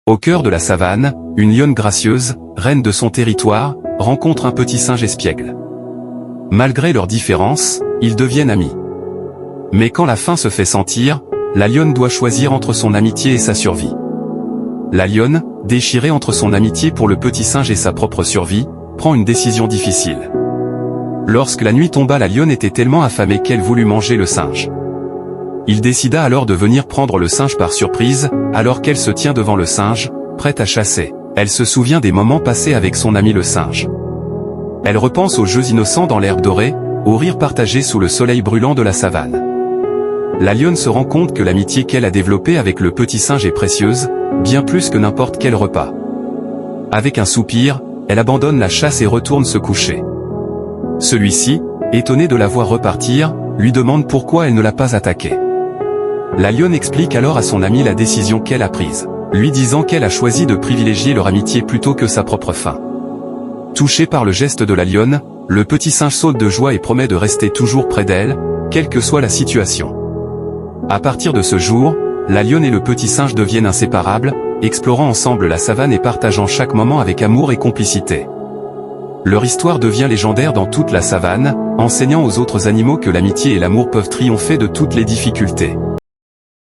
Au cœur de la savane, une lionne gracieuse, reine de son territoire, rencontre un petit singe espiègle. Malgré leurs différences, ils deviennent amis. Mais quand la faim se fait sentir, la lionne doit choisir entre son amitié et sa survie. La lionne, déchirée entre son amitié pour le petit singe et sa propre survie, prend une décision difficile. Lorsque la nuit tomba, la lionne était tellement affamée qu'elle voulut manger le singe. Il décida alors de venir prendre le singe par surprise, alors qu'elle se tient devant le singe, prête à chasser. Elle se souvient des moments passés avec son ami le singe. Elle repense aux jeux innocents dans l'herbe dorée, aux rires partagés sous le soleil brûlant de la savane. La lionne se rend compte que l'amitié qu'elle a développée avec le petit singe est précieuse, bien plus que n'importe quel repas. Avec un soupir, elle abandonne la chasse et retourne se coucher. Celui-ci, étonné de la voir repartir, lui demande pourquoi elle ne l'a pas attaqué. La lionne explique alors à son ami la décision qu'elle a prise, lui disant qu'elle a choisi de privilégier leur amitié plutôt que sa propre faim. Touché par le geste de la lionne, le petit singe saute de joie et promet de rester toujours près d'elle, quelle que soit la situation. À partir de ce jour, la lionne et le petit singe deviennent inséparables, explorant ensemble la savane et partageant chaque moment avec amour et complicité. Leur histoire devient légendaire dans toute la savane, enseignant aux autres animaux que l'amitié et l'amour peuvent triompher de toutes les difficultés.